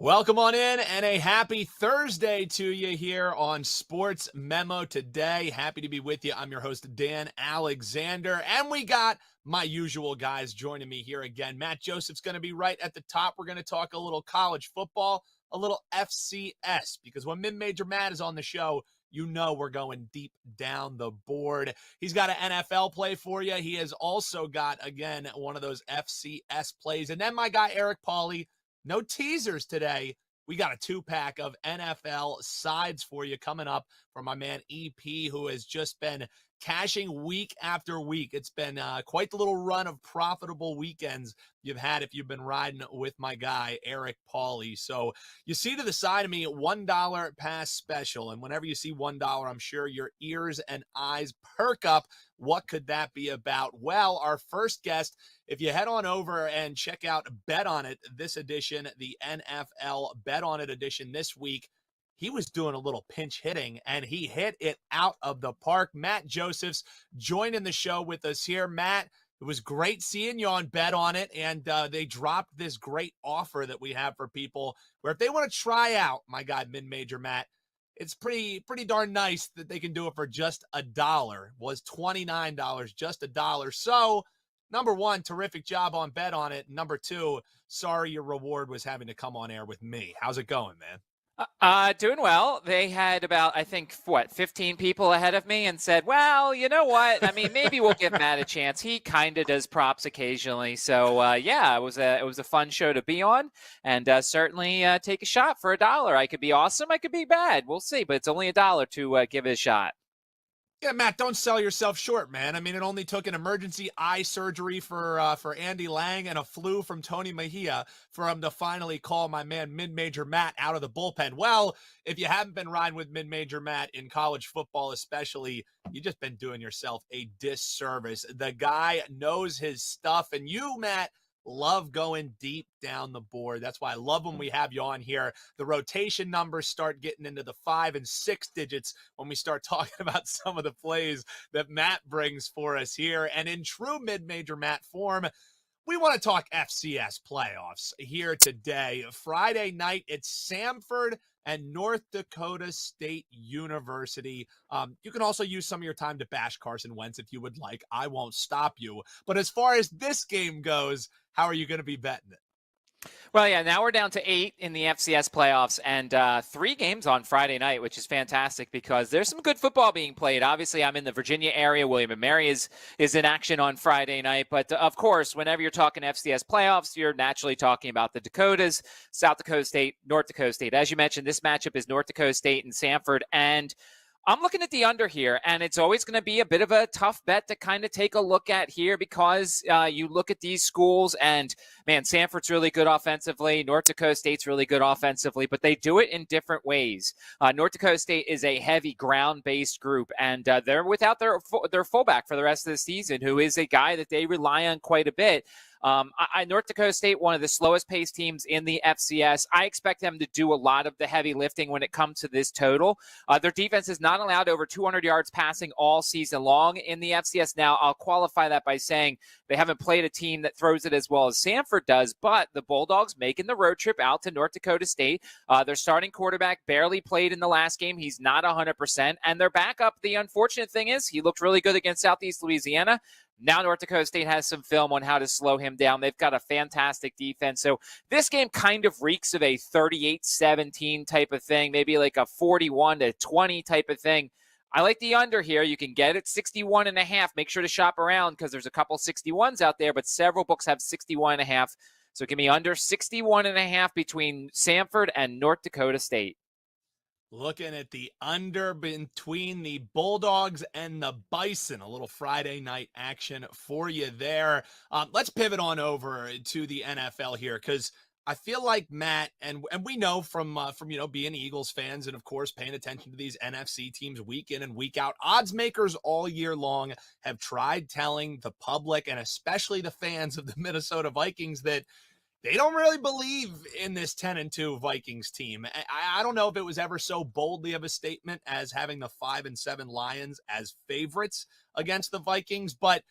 Welcome on in and a happy Thursday to you here on Sports Memo Today. Happy to be with you. I'm your host, Dan Alexander, and we got my usual guys joining me here again. Matt Joseph's going to be right at the top. We're going to talk a little college football, a little FCS, because when Mid-Major Matt is on the show, you know we're going deep down the board. He's got an NFL play for you. He has also got, again, one of those FCS plays. And then my guy, Eric Pauly. No teasers today. We got a two-pack of NFL sides for you coming up from my man EP, who has just been cashing week after week. It's been quite the little run of profitable weekends you've had if you've been riding with my guy, Eric Pauly. So you see to the side of me, $1 pass special. And whenever you see $1, I'm sure your ears and eyes perk up. What could that be about? Well, our first guest, if you head on over and check out Bet On It, this edition, the NFL Bet On It edition this week, he was doing a little pinch hitting, and he hit it out of the park. Matt Josephs joining the show with us here. Matt, it was great seeing you on Bet On It, and they dropped this great offer that we have for people where if they want to try out, my guy, Mid-Major Matt, it's pretty darn nice that they can do it for just $1. It was $29, just $1. So, number one, terrific job on Bet On It. Number two, sorry your reward was having to come on air with me. How's it going, man? Doing well. They had about, I think, 15 people ahead of me and said, well, you know what? I mean, maybe we'll give Matt a chance. He kind of does props occasionally. So, yeah, it was a fun show to be on, and certainly take a shot for $1. I could be awesome. I could be bad. We'll see, but it's only $1 to give it a shot. Yeah, Matt, don't sell yourself short, man. I mean, it only took an emergency eye surgery for Andy Lang and a flu from Tony Mejia for him to finally call my man Mid-Major Matt out of the bullpen. Well, if you haven't been riding with Mid-Major Matt in college football especially, you've just been doing yourself a disservice. The guy knows his stuff, and you, Matt, love going deep down the board. That's why I love when we have you on here. The rotation numbers start getting into the 5 and 6 digits when we start talking about some of the plays that Matt brings for us here. And in true Mid-Major Matt form, we want to talk FCS playoffs here today. Friday night, it's Samford and North Dakota State University. You can also use some of your time to bash Carson Wentz if you would like. I won't stop you. But as far as this game goes, how are you going to be betting it? Well, yeah, now we're down to 8 in the FCS playoffs and 3 games on Friday night, which is fantastic because there's some good football being played. Obviously, I'm in the Virginia area. William & Mary is in action on Friday night. But, of course, whenever you're talking FCS playoffs, you're naturally talking about the Dakotas, South Dakota State, North Dakota State. As you mentioned, this matchup is North Dakota State and Samford. And I'm looking at the under here, and it's always going to be a bit of a tough bet to kind of take a look at here because you look at these schools and, man, Samford's really good offensively. North Dakota State's really good offensively, but they do it in different ways. North Dakota State is a heavy ground-based group, and they're without their fullback for the rest of the season, who is a guy that they rely on quite a bit. North Dakota State, one of the slowest paced teams in the FCS. I expect them to do a lot of the heavy lifting when it comes to this total. Their defense is not allowed over 200 yards passing all season long in the FCS. Now, I'll qualify that by saying they haven't played a team that throws it as well as Samford does, but the Bulldogs making the road trip out to North Dakota State. Their starting quarterback barely played in the last game. He's not 100%. And their backup, the unfortunate thing is he looked really good against Southeast Louisiana. Now North Dakota State has some film on how to slow him down. They've got a fantastic defense. So this game kind of reeks of a 38-17 type of thing, maybe like a 41-20 type of thing. I like the under here. You can get it 61.5. Make sure to shop around because there's a couple 61s out there, but several books have 61.5. So give me under 61.5 between Samford and North Dakota State. Looking at the under between the Bulldogs and the Bison. A little Friday night action for you there. Let's pivot on over to the NFL here because I feel like Matt, and we know from being Eagles fans and, of course, paying attention to these NFC teams week in and week out, odds makers all year long have tried telling the public and especially the fans of the Minnesota Vikings that they don't really believe in this 10-2 Vikings team. I don't know if it was ever so boldly of a statement as having the 5-7 Lions as favorites against the Vikings, but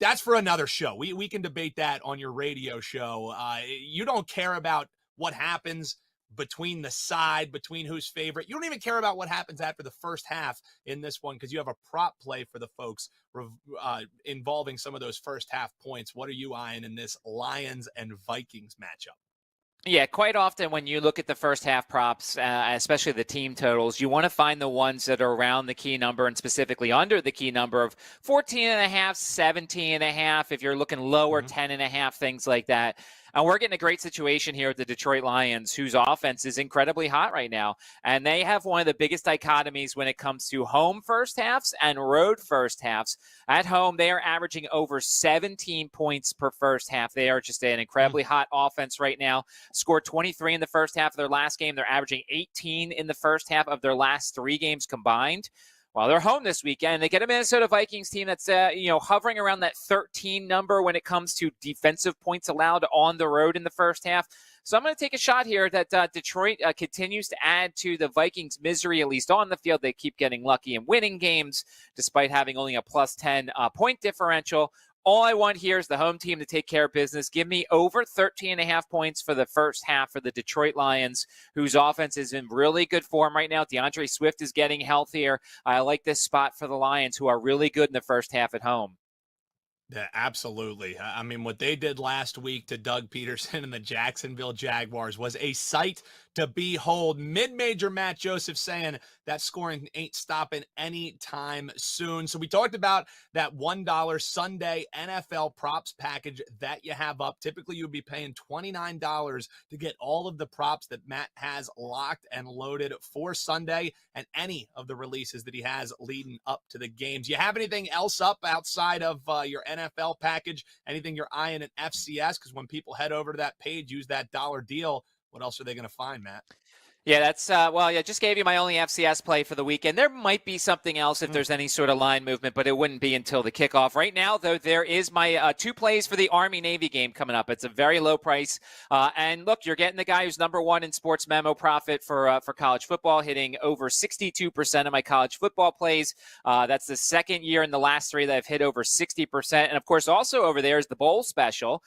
that's for another show. We can debate that on your radio show. You don't care about what happens between the side, between who's favorite. You don't even care about what happens after the first half in this one because you have a prop play for the folks involving some of those first half points. What are you eyeing in this Lions and Vikings matchup? Yeah, quite often when you look at the first half props, especially the team totals, you want to find the ones that are around the key number and specifically under the key number of 14 and a half, 17 and a half. If you're looking lower, 10 and a half, things like that. And we're getting a great situation here with the Detroit Lions, whose offense is incredibly hot right now. And they have one of the biggest dichotomies when it comes to home first halves and road first halves. At home, they are averaging over 17 points per first half. They are just an incredibly hot offense right now. Scored 23 in the first half of their last game. They're averaging 18 in the first half of their last 3 games combined. Well, they're home this weekend. They get a Minnesota Vikings team that's hovering around that 13 number when it comes to defensive points allowed on the road in the first half. So I'm going to take a shot here that Detroit continues to add to the Vikings' misery, at least on the field. They keep getting lucky and winning games despite having only a plus 10 point differential. All I want here is the home team to take care of business. Give me over 13 and a half points for the first half for the Detroit Lions, whose offense is in really good form right now. DeAndre Swift is getting healthier. I like this spot for the Lions, who are really good in the first half at home. Yeah, absolutely. I mean, what they did last week to Doug Peterson and the Jacksonville Jaguars was a sight to behold. Mid-major Matt Joseph saying that scoring ain't stopping anytime soon. So we talked about that $1 Sunday NFL props package that you have up. Typically, you would be paying $29 to get all of the props that Matt has locked and loaded for Sunday and any of the releases that he has leading up to the games. You have anything else up outside of your NFL package? Anything you're eyeing in FCS? Because when people head over to that page, use that dollar deal. What else are they going to find, Matt? Yeah, that's, just gave you my only FCS play for the weekend. There might be something else if there's any sort of line movement, but it wouldn't be until the kickoff. Right now, though, there is my 2 plays for the Army-Navy game coming up. It's a very low price. And look, you're getting the guy who's number 1 in sports memo profit for college football, hitting over 62% of my college football plays. That's the second year in the last 3 that I've hit over 60%. And, of course, also over there is the bowl special.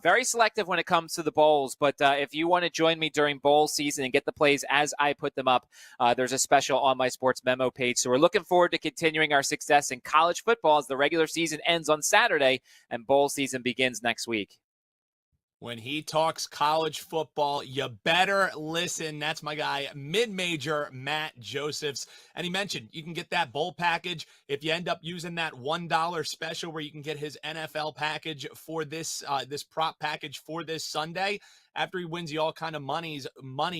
Very selective when it comes to the bowls, but if you want to join me during bowl season and get the plays as I put them up, there's a special on my Sports Memo page. So we're looking forward to continuing our success in college football as the regular season ends on Saturday and bowl season begins next week. When he talks college football, you better listen. That's my guy, mid-major Matt Josephs. And he mentioned you can get that bowl package if you end up using that $1 special where you can get his NFL package for this prop package for this Sunday. After he wins you all kind of money,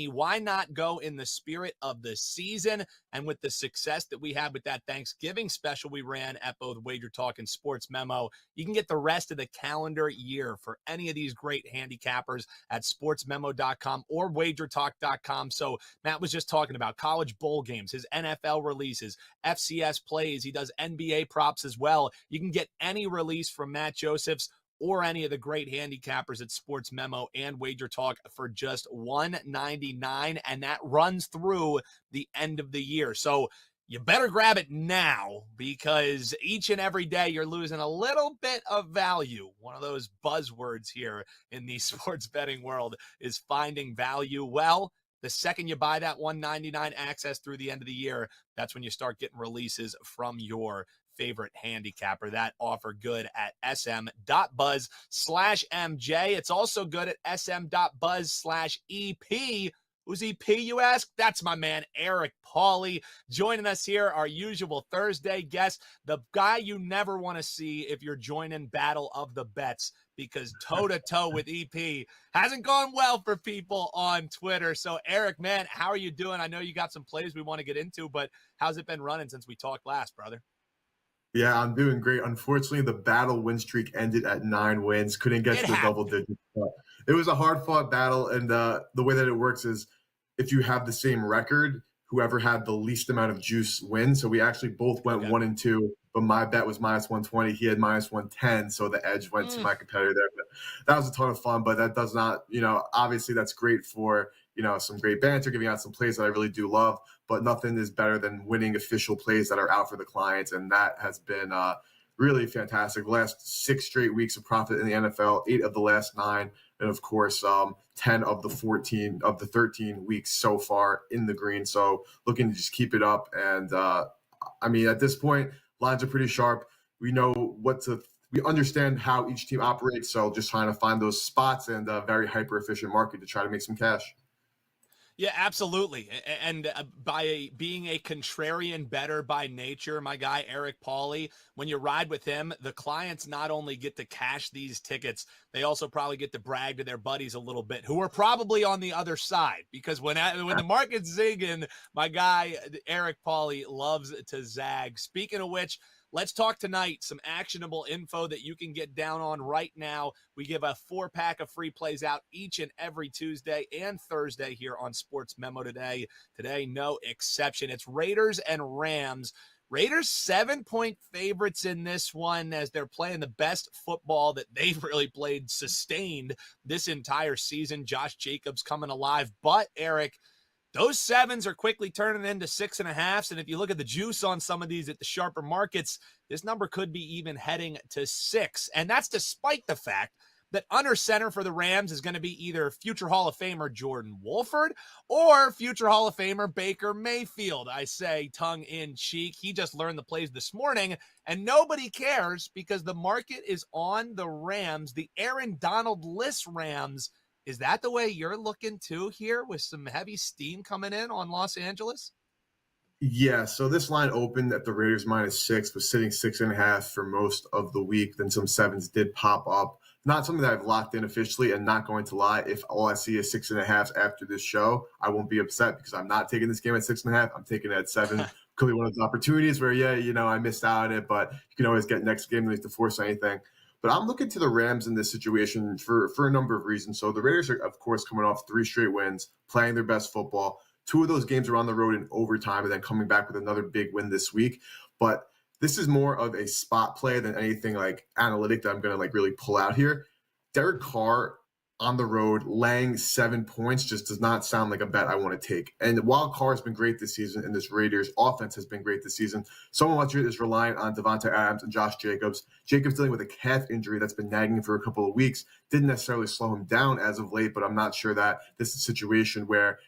why not go in the spirit of the season? And with the success that we had with that Thanksgiving special we ran at both Wager Talk and Sports Memo, you can get the rest of the calendar year for any of these great handicappers at sportsmemo.com or wagertalk.com. So Matt was just talking about college bowl games, his NFL releases, FCS plays. He does NBA props as well. You can get any release from Matt Josephs or any of the great handicappers at Sports Memo and Wager Talk for just $1.99, and that runs through the end of the year. So you better grab it now because each and every day you're losing a little bit of value. One of those buzzwords here in the sports betting world is finding value. Well, the second you buy that $1.99 access through the end of the year, that's when you start getting releases from your favorite handicapper. That offer good at sm.buzz/MJ. It's also good at sm.buzz/EP. Who's EP, you ask? That's my man, Eric Pauly, joining us here, our usual Thursday guest, the guy you never want to see if you're joining Battle of the Bets, because toe-to-toe with EP hasn't gone well for people on Twitter. So, Eric, man, how are you doing? I know you got some plays we want to get into, but how's it been running since we talked last, brother? Yeah, I'm doing great. Unfortunately, the battle win streak ended at 9 wins. Couldn't get to the double digits. But it was a hard-fought battle, and the way that it works is if you have the same record, whoever had the least amount of juice wins. So we actually both went 1-2, but my bet was -120. He had -110, so the edge went to my competitor there. But that was a ton of fun, but that does not, obviously that's great for, some great banter, giving out some plays that I really do love, but nothing is better than winning official plays that are out for the clients, and that has been really fantastic. The last 6 straight weeks of profit in the NFL, 8 of the last 9 and of course, 10 of the 13 weeks so far in the green. So looking to just keep it up. And I mean, at this point, lines are pretty sharp. We know we understand how each team operates. So just trying to find those spots and a very hyper efficient market to try to make some cash. Yeah, absolutely. And by being a contrarian better by nature, my guy, Eric Pauly, when you ride with him, the clients not only get to cash these tickets, they also probably get to brag to their buddies a little bit who are probably on the other side. Because when the market's zigging, my guy, Eric Pauly, loves to zag. Speaking of which, let's talk tonight. Some actionable info that you can get down on right now. We give a 4-pack of free plays out each and every Tuesday and Thursday here on Sports Memo Today. Today, no exception. It's Raiders and Rams. Raiders 7-point favorites in this one as they're playing the best football that they've really played sustained this entire season. Josh Jacobs coming alive. But, Eric, those 7s are quickly turning into 6.5s. And if you look at the juice on some of these at the sharper markets, this number could be even heading to 6. And that's despite the fact that under center for the Rams is going to be either future Hall of Famer Jordan Wolford or future Hall of Famer Baker Mayfield. I say tongue in cheek. He just learned the plays this morning, and nobody cares because the market is on the Rams, the Aaron Donald-less Rams. Is that the way you're looking too here with some heavy steam coming in on Los Angeles? Yeah, so this line opened at the Raiders -6, was sitting 6.5 for most of the week. Then some 7s did pop up. Not something that I've locked in officially, and not going to lie, if all I see is 6.5 after this show, I won't be upset because I'm not taking this game at 6.5. I'm taking it at 7. Could be one of those opportunities where, I missed out on it, but you can always get next game. You don't have to force anything. But I'm looking to the Rams in this situation for a number of reasons. So the Raiders are, of course, coming off 3 straight wins, playing their best football. 2 of those games are on the road in overtime and then coming back with another big win this week. But this is more of a spot play than anything like analytic that I'm going to really pull out here. Derek Carr on the road laying 7 points just does not sound like a bet I want to take. And while Carr has been great this season and this Raiders offense has been great this season, so much of it is reliant on Devontae Adams and Josh Jacobs. Jacobs dealing with a calf injury that's been nagging for a couple of weeks. Didn't necessarily slow him down as of late, but I'm not sure that this is a situation where,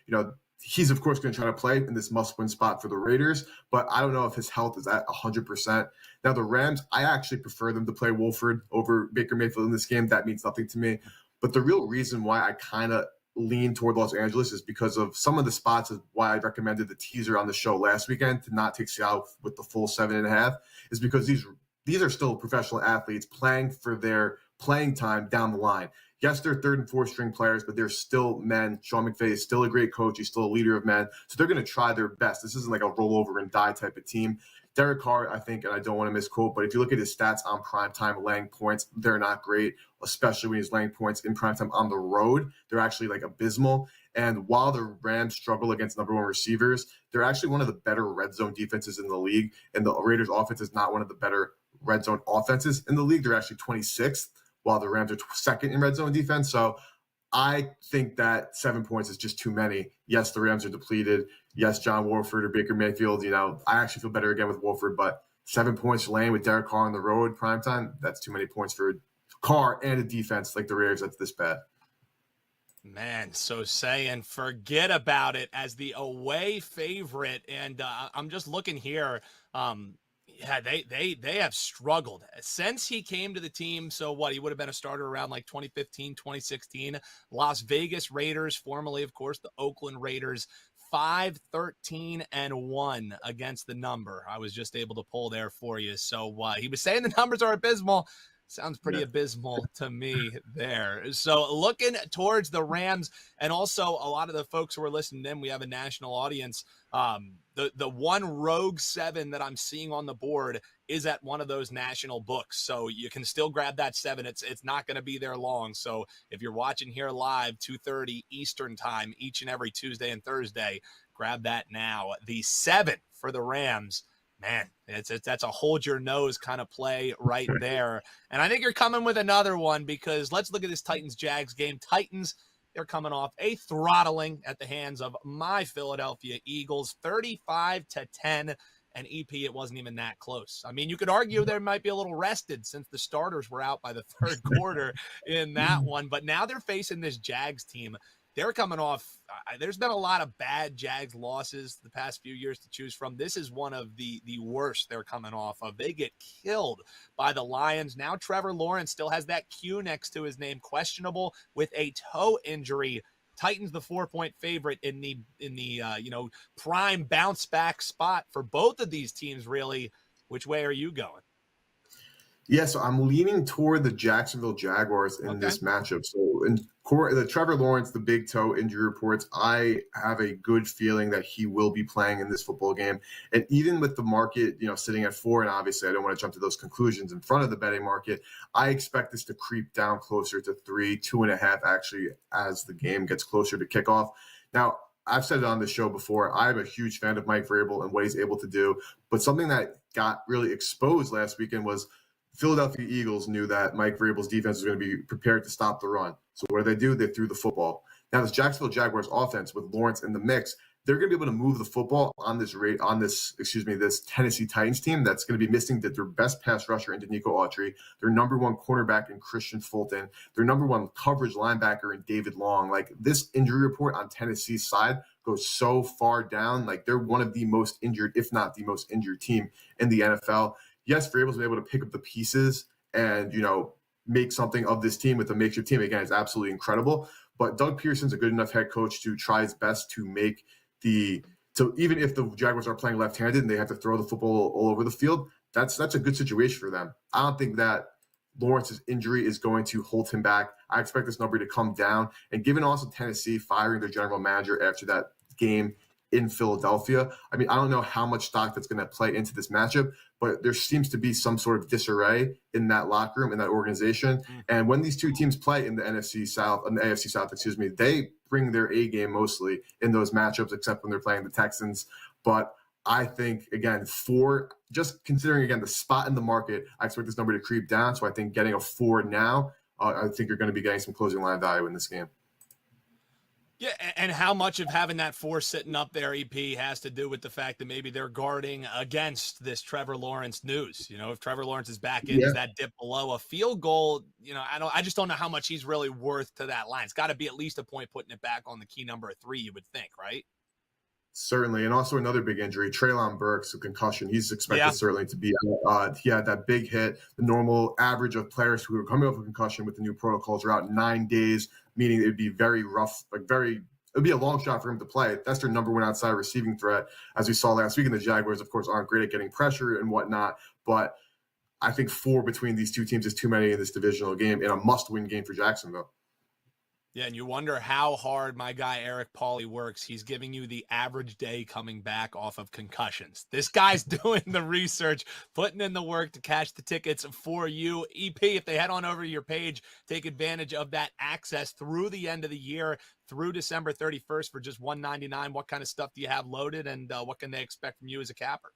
he's, of course, going to try to play in this must-win spot for the Raiders, but I don't know if his health is at 100%. Now, the Rams, I actually prefer them to play Wolford over Baker Mayfield in this game. That means nothing to me. But the real reason why I kind of lean toward Los Angeles is because of some of the spots of why I recommended the teaser on the show last weekend to not take Seattle with the full 7.5 is because these are still professional athletes playing for their playing time down the line. Yes, they're 3rd and 4th string players, but they're still men. Sean McVay is still a great coach. He's still a leader of men. So they're going to try their best. This isn't like a roll over and die type of team. Derek Carr, I think, and I don't want to misquote, but if you look at his stats on primetime laying points, they're not great, especially when he's laying points in primetime on the road. They're actually abysmal. And while the Rams struggle against number 1 receivers, they're actually one of the better red zone defenses in the league. And the Raiders offense is not one of the better red zone offenses in the league. They're actually 26th. While the Rams are 2nd in red zone defense. So I think that 7 points is just too many. Yes, the Rams are depleted. Yes, John Wolford or Baker Mayfield, I actually feel better again with Wolford, but 7 points laying with Derek Carr on the road primetime, that's too many points for Carr and a defense like the Raiders that's this bad. Man, so saying forget about it as the away favorite. And I'm just looking here. Yeah, they have struggled since he came to the team. So what, he would have been a starter around 2015, 2016. Las Vegas Raiders, formerly, of course, the Oakland Raiders, 5-13-1 against the number. I was just able to pull there for you. So he was saying the numbers are abysmal. Sounds pretty abysmal to me there. So looking towards the Rams, and also a lot of the folks who are listening in, we have a national audience. The one rogue 7 that I'm seeing on the board is at one of those national books. So you can still grab that 7. It's not going to be there long. So if you're watching here live, 2:30 Eastern time, each and every Tuesday and Thursday, grab that now. The 7 for the Rams. Man, that's a hold your nose kind of play right there. And I think you're coming with another one because let's look at this Titans-Jags game. Titans, they're coming off a throttling at the hands of my Philadelphia Eagles, 35-10. And EP, it wasn't even that close. I mean, you could argue they might be a little rested since the starters were out by the third quarter in that one. But now they're facing this Jags team. They're coming off. There's been a lot of bad Jags losses the past few years to choose from. This is one of the worst they're coming off of. They get killed by the Lions. Now Trevor Lawrence still has that Q next to his name, questionable with a toe injury. Titans the 4-point favorite in the prime bounce back spot for both of these teams. Really, which way are you going? Yeah, so I'm leaning toward the Jacksonville Jaguars in this matchup. So in the Trevor Lawrence, the big toe injury reports, I have a good feeling that he will be playing in this football game. And even with the market, sitting at 4, and obviously I don't want to jump to those conclusions in front of the betting market, I expect this to creep down closer to 3, 2.5 actually as the game gets closer to kickoff. Now, I've said it on the show before, I'm a huge fan of Mike Vrabel and what he's able to do. But something that got really exposed last weekend was Philadelphia Eagles knew that Mike Vrabel's defense was going to be prepared to stop the run. So what do? They threw the football. Now this Jacksonville Jaguars offense with Lawrence in the mix, they're going to be able to move the football on this Tennessee Titans team that's going to be missing their best pass rusher into Nico Autry, their number 1 cornerback in Christian Fulton, their number 1 coverage linebacker in David Long. Like, this injury report on Tennessee's side goes so far down. Like, they're one of the most injured, if not the most injured team in the NFL. Yes, Vrabel's been able to pick up the pieces and, make something of this team with a makeshift team. Again, it's absolutely incredible. But Doug Pearson's a good enough head coach to try his best to make so even if the Jaguars are playing left-handed and they have to throw the football all over the field, that's a good situation for them. I don't think that Lawrence's injury is going to hold him back. I expect this number to come down. And given also Tennessee firing their general manager after that game in Philadelphia, I mean, I don't know how much stock that's going to play into this matchup, but there seems to be some sort of disarray in that locker room, in that organization. And when these two teams play in the AFC South, they bring their A game mostly in those matchups, except when they're playing the Texans. But I think, again, just considering, again, the spot in the market, I expect this number to creep down. So I think getting a 4 now, I think you're going to be getting some closing line value in this game. Yeah, and how much of having that 4 sitting up there, EP, has to do with the fact that maybe they're guarding against this Trevor Lawrence news. If Trevor Lawrence is back in, is that dip below a field goal? I just don't know how much he's really worth to that line. It's got to be at least a point putting it back on the key number of 3, you would think, right? Certainly. And also another big injury, Treylon Burks, a concussion. He's expected certainly to be he had that big hit. The normal average of players who are coming off a concussion with the new protocols are out 9 days, meaning it'd be very rough, it'd be a long shot for him to play. That's their number 1 outside receiving threat. As we saw last week, in the Jaguars, of course, aren't great at getting pressure and whatnot. But I think 4 between these two teams is too many in this divisional game, and a must-win game for Jacksonville. Yeah, and you wonder how hard my guy Eric Pauly works. He's giving you the average day coming back off of concussions. This guy's doing the research, putting in the work to cash the tickets for you. EP, if they head on over to your page, take advantage of that access through the end of the year, through December 31st for just $199. What kind of stuff do you have loaded, and what can they expect from you as a capper?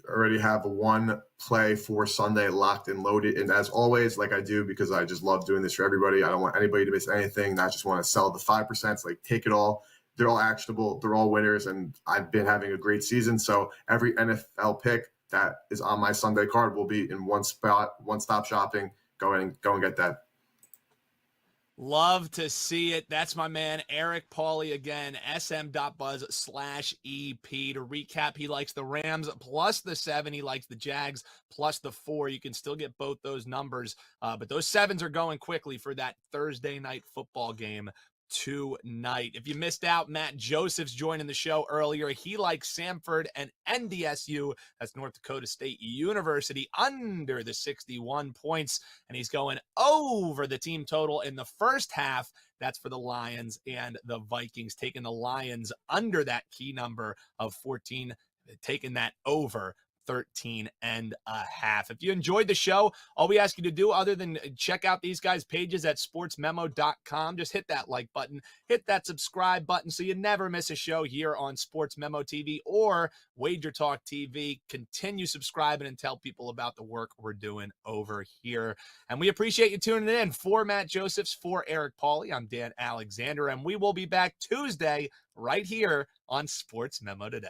Already have 1 play for Sunday locked and loaded. And as always, like I do, because I just love doing this for everybody, I don't want anybody to miss anything. I just want to sell the 5%. It's like, take it all. They're all actionable. They're all winners. And I've been having a great season. So every NFL pick that is on my Sunday card will be in one spot, one-stop shopping. Go and get that. Love to see it. That's my man, Eric Pauly, again, sm.buzz/EP. To recap, he likes the Rams plus the 7. He likes the Jags plus the 4. You can still get both those numbers, but those 7s are going quickly for that Thursday night football game tonight. If you missed out, Matt Joseph's joining the show earlier. He likes Samford and NDSU, that's North Dakota State University, under the 61 points, and he's going over the team total in the first half. That's for the Lions and the Vikings, taking the Lions under that key number of 14, taking that over 13.5. If you enjoyed the show, all we ask you to do, other than check out these guys' pages at sportsmemo.com, just hit that like button, hit that subscribe button so you never miss a show here on Sports Memo TV or Wager Talk TV. Continue subscribing and tell people about the work we're doing over here. And we appreciate you tuning in. For Matt Josephs, for Eric Pauly, I'm Dan Alexander, and we will be back Tuesday right here on Sports Memo Today.